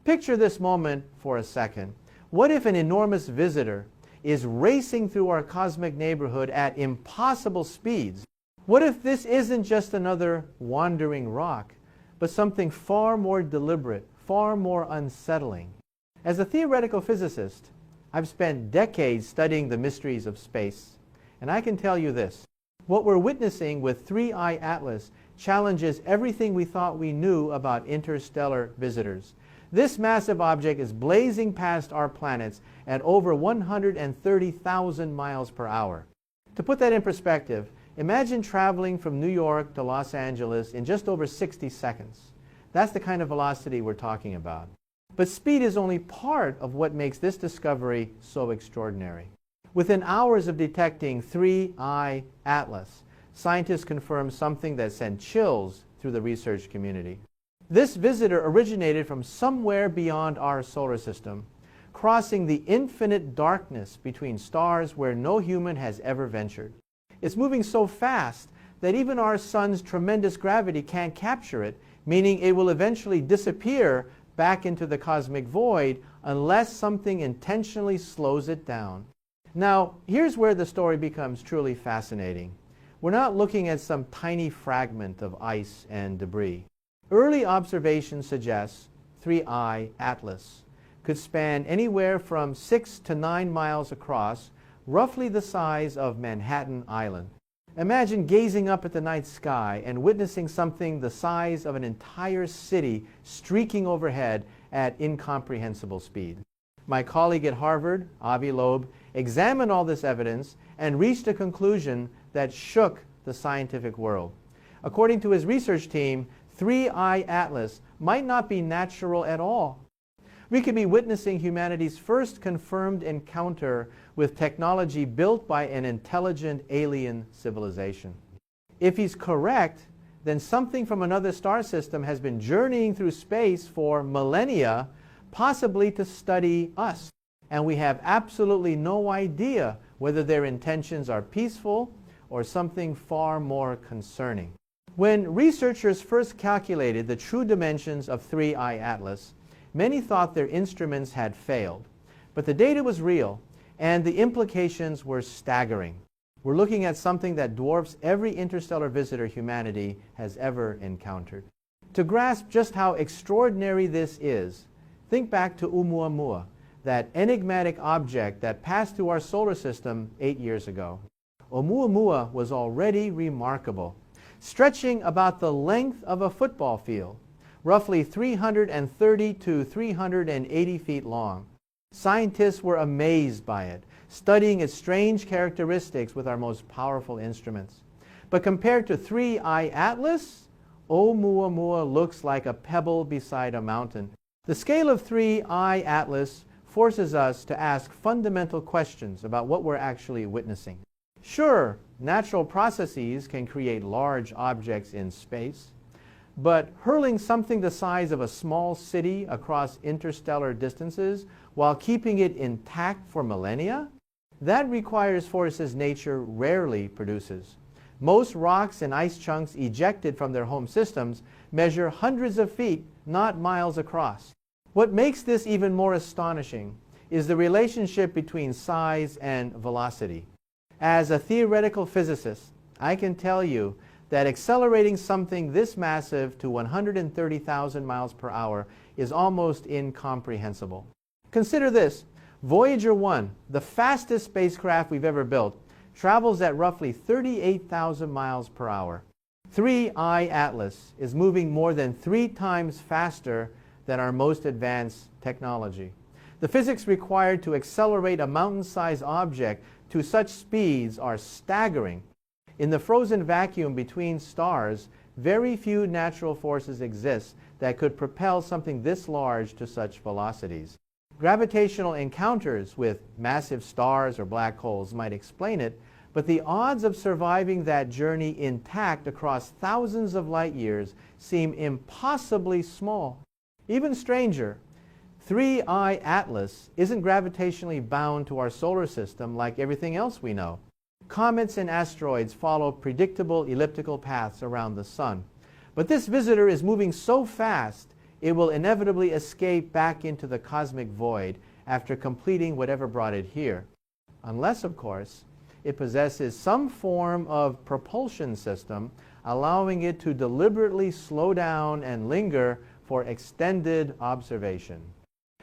Picture this moment for a second. What if an enormous visitor is racing through our cosmic neighborhood at impossible speeds? What if this isn't just another wandering rock, but something far more deliberate, far more unsettling? As a theoretical physicist, I've spent decades studying the mysteries of space, and I can tell you this. What we're witnessing with 3I Atlas challenges everything we thought we knew about interstellar visitors. This massive object is blazing past our planets at over 130,000 miles per hour. To put that in perspective, imagine traveling from New York to Los Angeles in just over 60 seconds. That's the kind of velocity we're talking about. But speed is only part of what makes this discovery so extraordinary. Within hours of detecting 3I Atlas, scientists confirmed something that sent chills through the research community. This visitor originated from somewhere beyond our solar system, crossing the infinite darkness between stars where no human has ever ventured. It's moving so fast that even our sun's tremendous gravity can't capture it, meaning it will eventually disappear back into the cosmic void unless something intentionally slows it down. Now, here's where the story becomes truly fascinating. We're not looking at some tiny fragment of ice and debris. Early observations suggest 3I Atlas could span anywhere from 6 to 9 miles across, roughly the size of Manhattan Island. Imagine gazing up at the night sky and witnessing something the size of an entire city streaking overhead at incomprehensible speed. My colleague at Harvard, Avi Loeb, examined all this evidence and reached a conclusion that shook the scientific world. According to his research team, 3I Atlas might not be natural at all. We could be witnessing humanity's first confirmed encounter with technology built by an intelligent alien civilization. If he's correct, then something from another star system has been journeying through space for millennia, possibly to study us. And we have absolutely no idea whether their intentions are peaceful or something far more concerning. When researchers first calculated the true dimensions of 3I Atlas, many thought their instruments had failed. But the data was real, and the implications were staggering. We're looking at something that dwarfs every interstellar visitor humanity has ever encountered. To grasp just how extraordinary this is, think back to Oumuamua, that enigmatic object that passed through our solar system 8 years ago. Oumuamua was already remarkable, stretching about the length of a football field, roughly 330 to 380 feet long. Scientists were amazed by it, studying its strange characteristics with our most powerful instruments. But compared to 3I Atlas, Oumuamua looks like a pebble beside a mountain. The scale of 3I Atlas forces us to ask fundamental questions about what we're actually witnessing. Sure, natural processes can create large objects in space, but hurling something the size of a small city across interstellar distances while keeping it intact for millennia? That requires forces nature rarely produces. Most rocks and ice chunks ejected from their home systems measure hundreds of feet, not miles across. What makes this even more astonishing is the relationship between size and velocity. As a theoretical physicist, I can tell you that accelerating something this massive to 130,000 miles per hour is almost incomprehensible. Consider this. Voyager 1, the fastest spacecraft we've ever built, travels at roughly 38,000 miles per hour. 3I Atlas is moving more than 3 times faster than our most advanced technology. The physics required to accelerate a mountain-sized object to such speeds are staggering. In the frozen vacuum between stars, very few natural forces exist that could propel something this large to such velocities. Gravitational encounters with massive stars or black holes might explain it, but the odds of surviving that journey intact across thousands of light years seem impossibly small. Even stranger, 3I Atlas isn't gravitationally bound to our solar system like everything else we know. Comets and asteroids follow predictable elliptical paths around the sun. But this visitor is moving so fast, it will inevitably escape back into the cosmic void after completing whatever brought it here. Unless, of course, it possesses some form of propulsion system allowing it to deliberately slow down and linger for extended observation.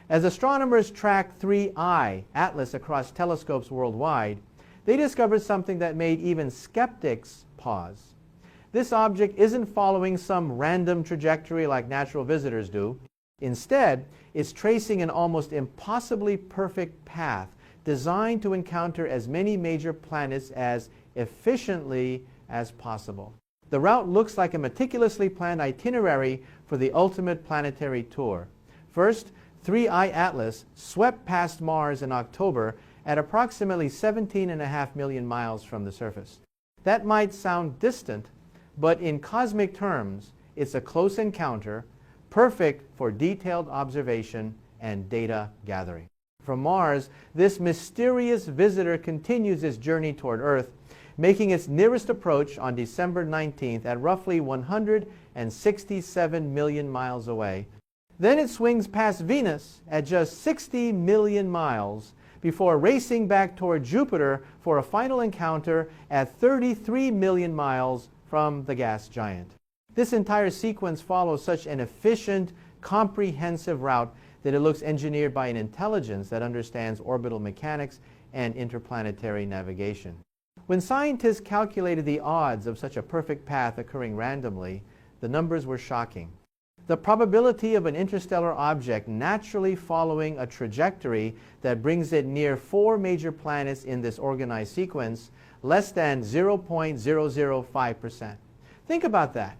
As astronomers tracked 3I Atlas across telescopes worldwide, they discovered something that made even skeptics pause. This object isn't following some random trajectory like natural visitors do. Instead, it's tracing an almost impossibly perfect path designed to encounter as many major planets as efficiently as possible. The route looks like a meticulously planned itinerary for the ultimate planetary tour. First, 3I Atlas swept past Mars in October at approximately 17.5 million miles from the surface. That might sound distant, but in cosmic terms, it's a close encounter, perfect for detailed observation and data gathering. From Mars, this mysterious visitor continues its journey toward Earth, making its nearest approach on December 19th at roughly 167 million miles away. Then it swings past Venus at just 60 million miles before racing back toward Jupiter for a final encounter at 33 million miles from the gas giant. This entire sequence follows such an efficient, comprehensive route that it looks engineered by an intelligence that understands orbital mechanics and interplanetary navigation. When scientists calculated the odds of such a perfect path occurring randomly, the numbers were shocking. The probability of an interstellar object naturally following a trajectory that brings it near 4 major planets in this organized sequence, less than 0.005%. Think about that.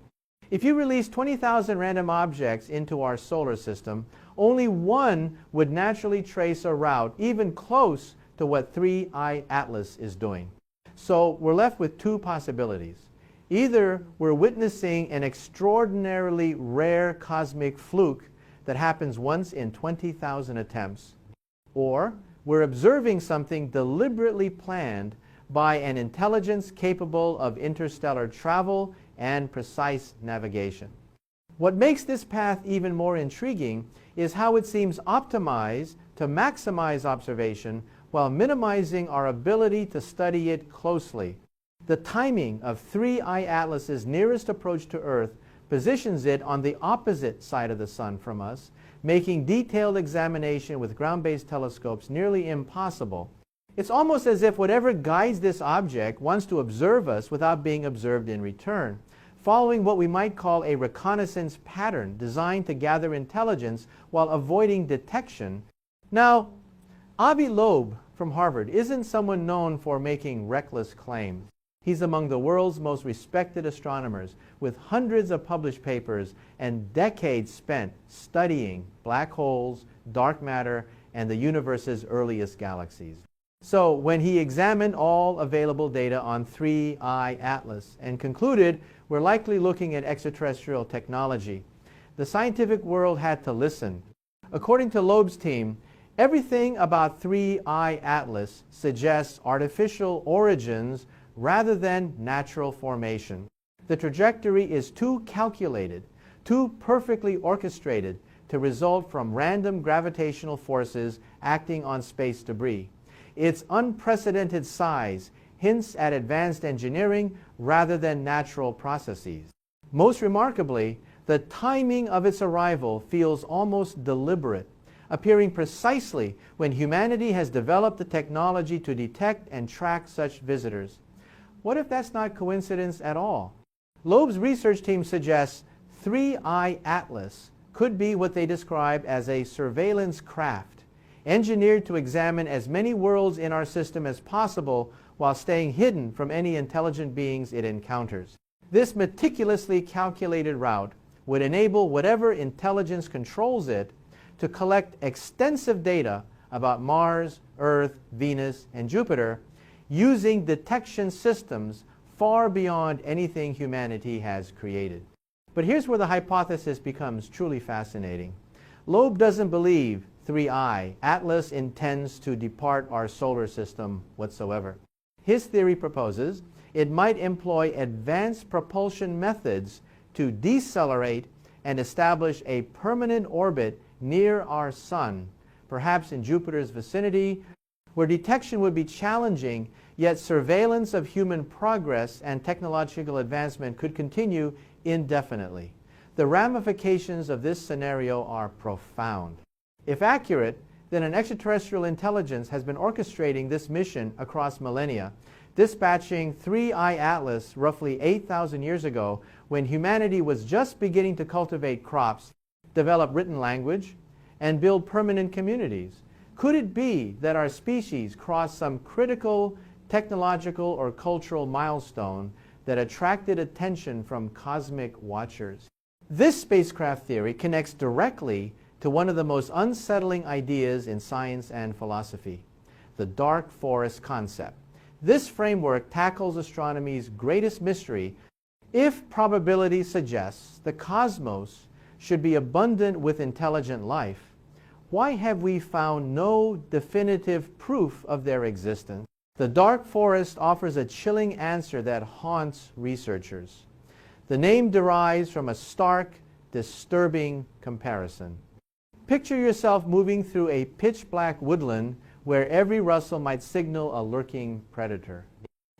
If you release 20,000 random objects into our solar system, only one would naturally trace a route even close to what 3I Atlas is doing. So we're left with two possibilities. Either we're witnessing an extraordinarily rare cosmic fluke that happens once in 20,000 attempts, or we're observing something deliberately planned by an intelligence capable of interstellar travel and precise navigation. What makes this path even more intriguing is how it seems optimized to maximize observation while minimizing our ability to study it closely. The timing of 3I Atlas's nearest approach to Earth positions it on the opposite side of the Sun from us, making detailed examination with ground-based telescopes nearly impossible. It's almost as if whatever guides this object wants to observe us without being observed in return, following what we might call a reconnaissance pattern designed to gather intelligence while avoiding detection. Now, Avi Loeb from Harvard isn't someone known for making reckless claims. He's among the world's most respected astronomers, with hundreds of published papers and decades spent studying black holes, dark matter, and the universe's earliest galaxies. So when he examined all available data on 3I Atlas and concluded we're likely looking at extraterrestrial technology, the scientific world had to listen. According to Loeb's team, everything about 3I Atlas suggests artificial origins rather than natural formation. The trajectory is too calculated, too perfectly orchestrated to result from random gravitational forces acting on space debris. Its unprecedented size hints at advanced engineering rather than natural processes. Most remarkably, the timing of its arrival feels almost deliberate, appearing precisely when humanity has developed the technology to detect and track such visitors. What if that's not coincidence at all? Loeb's research team suggests 3I Atlas could be what they describe as a surveillance craft, engineered to examine as many worlds in our system as possible while staying hidden from any intelligent beings it encounters. This meticulously calculated route would enable whatever intelligence controls it to collect extensive data about Mars, Earth, Venus, and Jupiter using detection systems far beyond anything humanity has created. But here's where the hypothesis becomes truly fascinating. Loeb doesn't believe 3I Atlas intends to depart our solar system whatsoever. His theory proposes it might employ advanced propulsion methods to decelerate and establish a permanent orbit near our Sun, perhaps in Jupiter's vicinity, where detection would be challenging, yet surveillance of human progress and technological advancement could continue indefinitely. The ramifications of this scenario are profound. If accurate, then an extraterrestrial intelligence has been orchestrating this mission across millennia, dispatching 3I Atlas roughly 8,000 years ago when humanity was just beginning to cultivate crops, develop written language, and build permanent communities. Could it be that our species crossed some critical technological or cultural milestone that attracted attention from cosmic watchers? This spacecraft theory connects directly to one of the most unsettling ideas in science and philosophy, the dark forest concept. This framework tackles astronomy's greatest mystery. If probability suggests the cosmos should be abundant with intelligent life, why have we found no definitive proof of their existence? The dark forest offers a chilling answer that haunts researchers. The name derives from a stark, disturbing comparison. Picture yourself moving through a pitch-black woodland where every rustle might signal a lurking predator.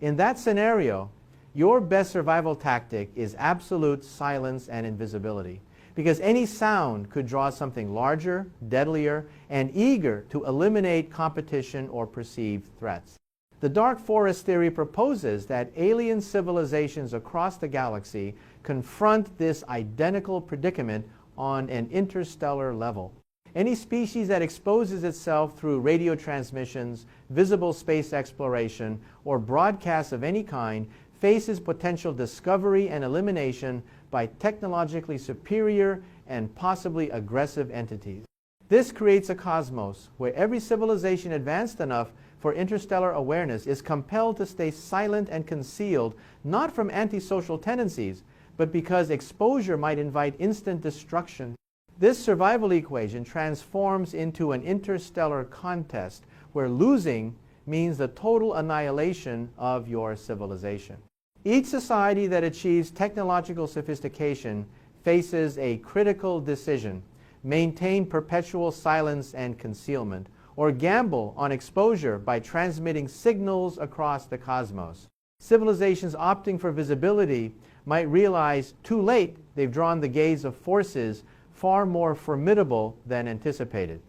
In that scenario, your best survival tactic is absolute silence and invisibility, because any sound could draw something larger, deadlier, and eager to eliminate competition or perceived threats. The dark forest theory proposes that alien civilizations across the galaxy confront this identical predicament on an interstellar level. Any species that exposes itself through radio transmissions, visible space exploration, or broadcasts of any kind faces potential discovery and elimination by technologically superior and possibly aggressive entities. This creates a cosmos where every civilization advanced enough for interstellar awareness is compelled to stay silent and concealed, not from antisocial tendencies, but because exposure might invite instant destruction. This survival equation transforms into an interstellar contest where losing means the total annihilation of your civilization. Each society that achieves technological sophistication faces a critical decision: maintain perpetual silence and concealment, or gamble on exposure by transmitting signals across the cosmos. Civilizations opting for visibility might realize too late they've drawn the gaze of forces far more formidable than anticipated.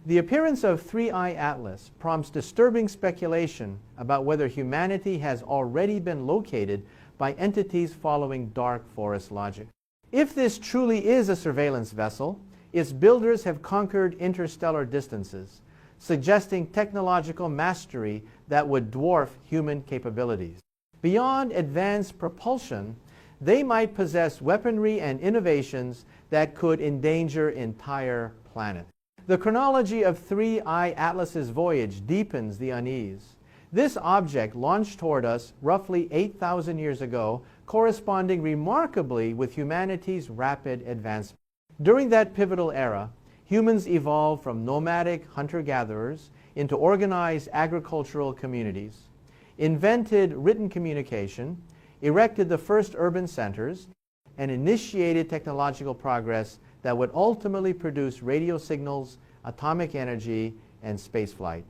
The appearance of 3I Atlas prompts disturbing speculation about whether humanity has already been located by entities following dark forest logic. If this truly is a surveillance vessel, its builders have conquered interstellar distances, suggesting technological mastery that would dwarf human capabilities. Beyond advanced propulsion, they might possess weaponry and innovations that could endanger entire planets. The chronology of 3I Atlas's voyage deepens the unease. This object launched toward us roughly 8,000 years ago, corresponding remarkably with humanity's rapid advancement. During that pivotal era, humans evolved from nomadic hunter-gatherers into organized agricultural communities, invented written communication, erected the first urban centers, and initiated technological progress that would ultimately produce radio signals, atomic energy, and spaceflight.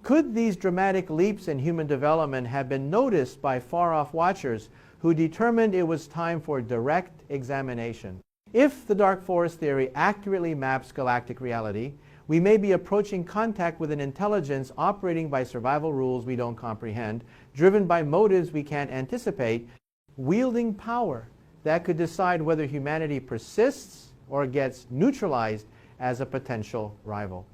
Could these dramatic leaps in human development have been noticed by far-off watchers who determined it was time for direct examination? If the dark forest theory accurately maps galactic reality, we may be approaching contact with an intelligence operating by survival rules we don't comprehend, driven by motives we can't anticipate, wielding power that could decide whether humanity persists or gets neutralized as a potential rival.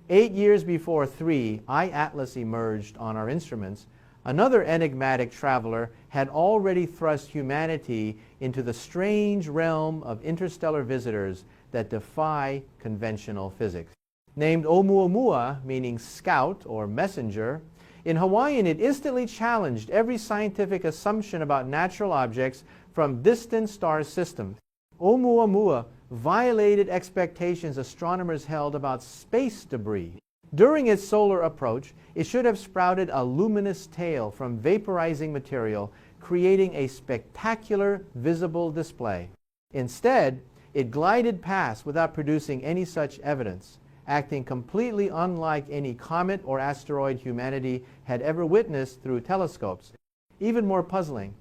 8 years before 3I Atlas emerged on our instruments, another enigmatic traveler had already thrust humanity into the strange realm of interstellar visitors that defy conventional physics. Named Oumuamua, meaning scout or messenger, in Hawaiian it instantly challenged every scientific assumption about natural objects from distant star systems. Oumuamua violated expectations astronomers held about space debris. During its solar approach, it should have sprouted a luminous tail from vaporizing material, creating a spectacular visible display. Instead, It glided past without producing any such evidence, acting completely unlike any comet or asteroid humanity had ever witnessed through telescopes. Even more puzzling,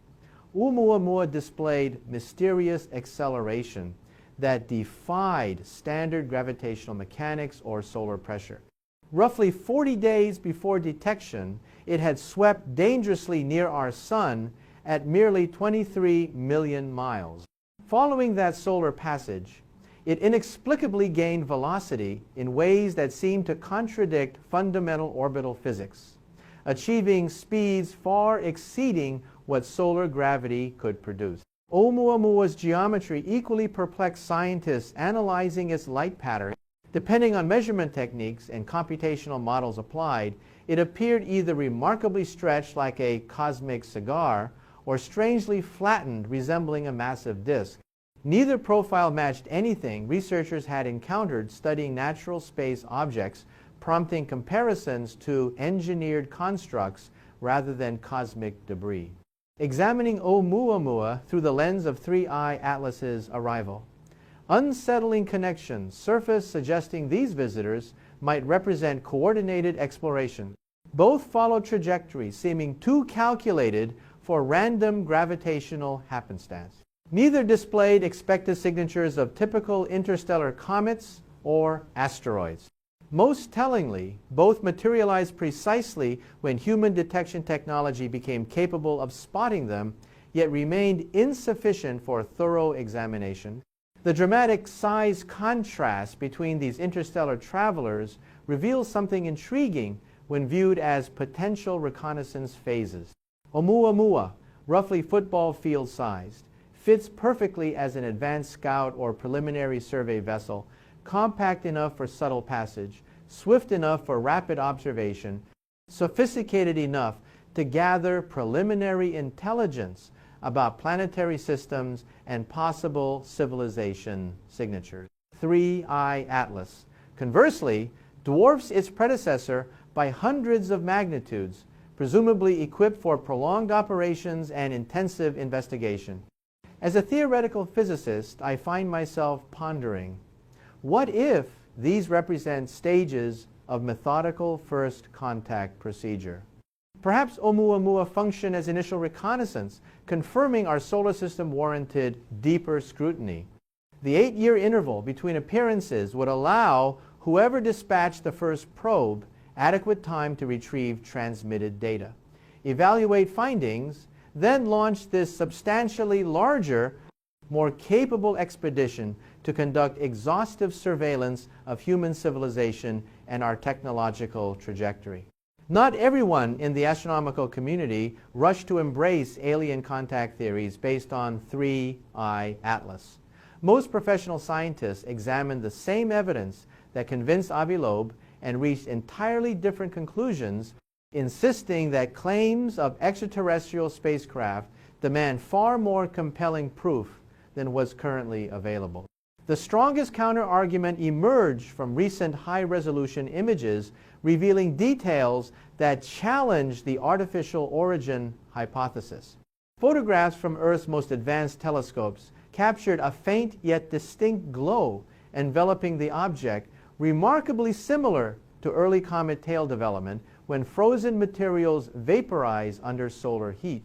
Oumuamua displayed mysterious acceleration that defied standard gravitational mechanics or solar pressure. Roughly 40 days before detection, it had swept dangerously near our Sun at merely 23 million miles. Following that solar passage, it inexplicably gained velocity in ways that seemed to contradict fundamental orbital physics, achieving speeds far exceeding what solar gravity could produce. Oumuamua's geometry equally perplexed scientists analyzing its light pattern. Depending on measurement techniques and computational models applied, it appeared either remarkably stretched like a cosmic cigar or strangely flattened, resembling a massive disk. Neither profile matched anything researchers had encountered studying natural space objects, prompting comparisons to engineered constructs rather than cosmic debris. Examining Oumuamua through the lens of 3I Atlas's arrival, unsettling connections surfaced suggesting these visitors might represent coordinated exploration. Both followed trajectories seeming too calculated for random gravitational happenstance. Neither displayed expected signatures of typical interstellar comets or asteroids. Most tellingly, both materialized precisely when human detection technology became capable of spotting them, yet remained insufficient for thorough examination. The dramatic size contrast between these interstellar travelers reveals something intriguing when viewed as potential reconnaissance phases. Oumuamua, roughly football field sized, fits perfectly as an advanced scout or preliminary survey vessel, compact enough for subtle passage, swift enough for rapid observation, sophisticated enough to gather preliminary intelligence about planetary systems and possible civilization signatures. 3I Atlas, conversely, dwarfs its predecessor by hundreds of magnitudes, presumably equipped for prolonged operations and intensive investigation. As a theoretical physicist, I find myself pondering, what if these represent stages of methodical first contact procedure? Perhaps Oumuamua functioned as initial reconnaissance, confirming our solar system warranted deeper scrutiny. The 8-year interval between appearances would allow whoever dispatched the first probe adequate time to retrieve transmitted data, evaluate findings, then launch this substantially larger, more capable expedition to conduct exhaustive surveillance of human civilization and our technological trajectory. Not everyone in the astronomical community rushed to embrace alien contact theories based on 3I Atlas. Most professional scientists examined the same evidence that convinced Avi Loeb and reached entirely different conclusions, insisting that claims of extraterrestrial spacecraft demand far more compelling proof than was currently available. The strongest counter-argument emerged from recent high-resolution images revealing details that challenge the artificial origin hypothesis. Photographs from Earth's most advanced telescopes captured a faint yet distinct glow enveloping the object, remarkably similar to early comet tail development when frozen materials vaporize under solar heat.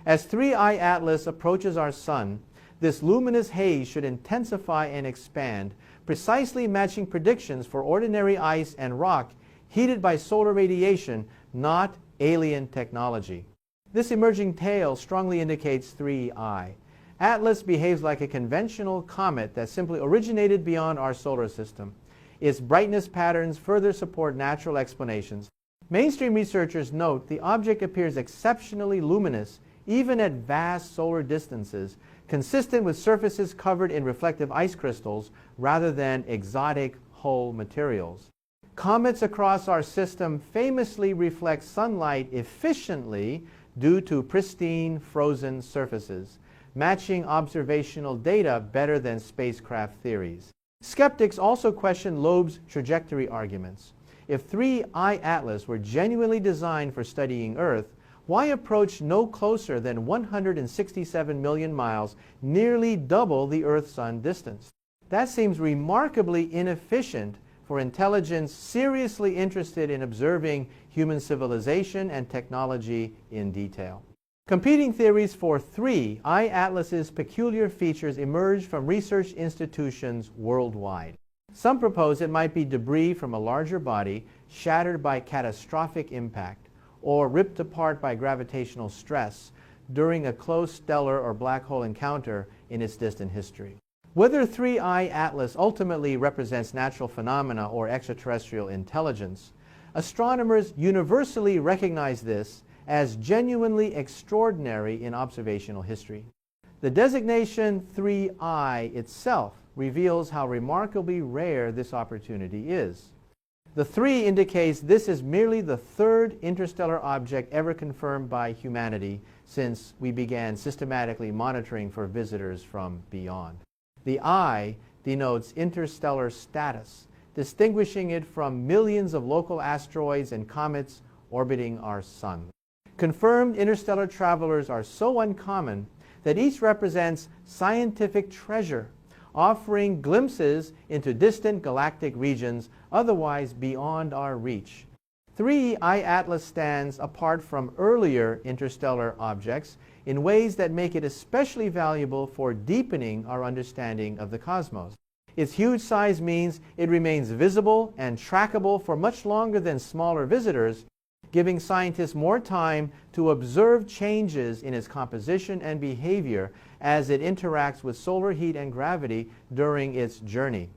As 3I Atlas approaches our Sun, this luminous haze should intensify and expand, precisely matching predictions for ordinary ice and rock heated by solar radiation, not alien technology. This emerging tail strongly indicates 3I. Atlas behaves like a conventional comet that simply originated beyond our solar system. Its brightness patterns further support natural explanations. Mainstream researchers note the object appears exceptionally luminous even at vast solar distances, consistent with surfaces covered in reflective ice crystals rather than exotic hull materials. Comets across our system famously reflect sunlight efficiently due to pristine frozen surfaces, matching observational data better than spacecraft theories. Skeptics also question Loeb's trajectory arguments. If 3I Atlas were genuinely designed for studying Earth, why approach no closer than 167 million miles, nearly double the Earth-Sun distance? That seems remarkably inefficient for intelligence seriously interested in observing human civilization and technology in detail. Competing theories for 3 I-Atlas's peculiar features emerged from research institutions worldwide. Some propose it might be debris from a larger body shattered by catastrophic impact or ripped apart by gravitational stress during a close stellar or black hole encounter in its distant history. Whether 3I Atlas ultimately represents natural phenomena or extraterrestrial intelligence, astronomers universally recognize this as genuinely extraordinary in observational history. The designation 3I itself reveals how remarkably rare this opportunity is. The 3 indicates this is merely the 3rd interstellar object ever confirmed by humanity since we began systematically monitoring for visitors from beyond. The I denotes interstellar status, distinguishing it from millions of local asteroids and comets orbiting our sun. Confirmed interstellar travelers are so uncommon that each represents scientific treasure, offering glimpses into distant galactic regions otherwise beyond our reach. 3I Atlas stands apart from earlier interstellar objects in ways that make it especially valuable for deepening our understanding of the cosmos. Its huge size means it remains visible and trackable for much longer than smaller visitors, giving scientists more time to observe changes in its composition and behavior as it interacts with solar heat and gravity during its journey.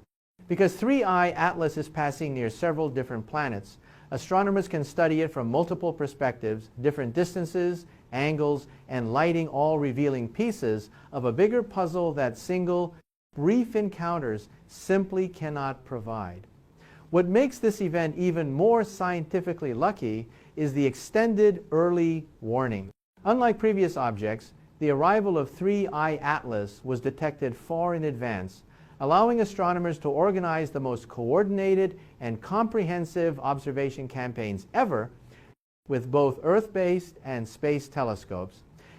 Because 3I Atlas is passing near several different planets, astronomers can study it from multiple perspectives, different distances, angles, and lighting, all revealing pieces of a bigger puzzle that single, brief encounters simply cannot provide. What makes this event even more scientifically lucky is the extended early warning. Unlike previous objects, the arrival of 3I Atlas was detected far in advance, allowing astronomers to organize the most coordinated and comprehensive observation campaigns ever with both Earth-based and space telescopes,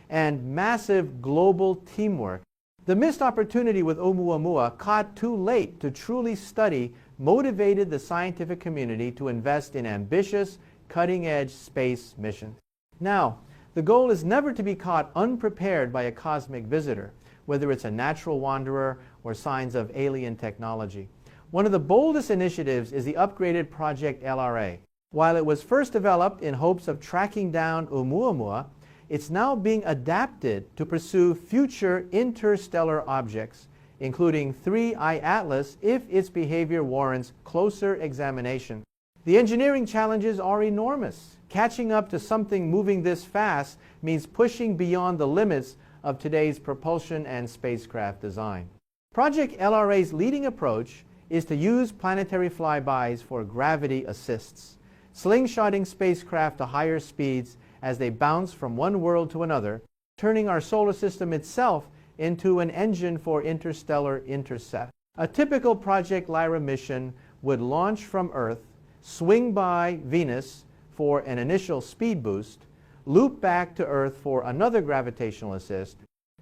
and massive global teamwork. The missed opportunity with Oumuamua, caught too late to truly study, motivated the scientific community to invest in ambitious, cutting-edge space missions. Now, the goal is never to be caught unprepared by a cosmic visitor, whether it's a natural wanderer or signs of alien technology. One of the boldest initiatives is the upgraded Project LRA. While it was first developed in hopes of tracking down Oumuamua, it's now being adapted to pursue future interstellar objects, including 3I Atlas if its behavior warrants closer examination. The engineering challenges are enormous. Catching up to something moving this fast means pushing beyond the limits of today's propulsion and spacecraft design. Project LRA's leading approach is to use planetary flybys for gravity assists, slingshotting spacecraft to higher speeds as they bounce from one world to another, turning our solar system itself into an engine for interstellar intercept. A typical Project Lyra mission would launch from Earth, swing by Venus for an initial speed boost, loop back to Earth for another gravitational assist,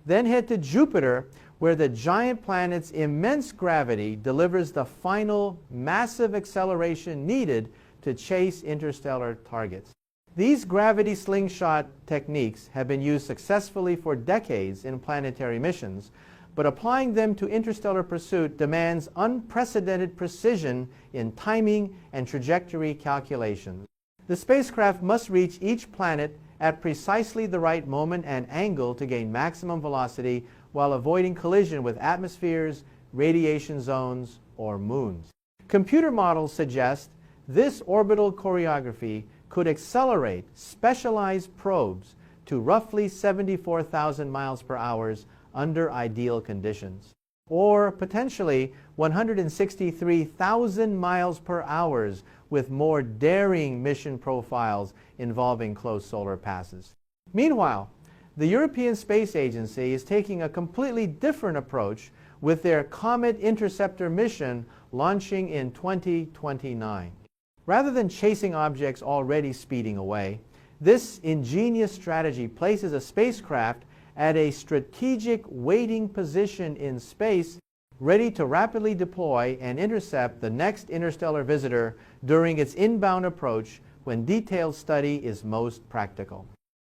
then head to Jupiter, where the giant planet's immense gravity delivers the final massive acceleration needed to chase interstellar targets. These gravity slingshot techniques have been used successfully for decades in planetary missions, but applying them to interstellar pursuit demands unprecedented precision in timing and trajectory calculations. The spacecraft must reach each planet at precisely the right moment and angle to gain maximum velocity while avoiding collision with atmospheres, radiation zones, or moons. Computer models suggest this orbital choreography could accelerate specialized probes to roughly 74,000 miles per hour under ideal conditions, or potentially 163,000 miles per hour with more daring mission profiles involving close solar passes. Meanwhile, the European Space Agency is taking a completely different approach with their Comet Interceptor mission launching in 2029. Rather than chasing objects already speeding away, this ingenious strategy places a spacecraft at a strategic waiting position in space ready to rapidly deploy and intercept the next interstellar visitor during its inbound approach when detailed study is most practical.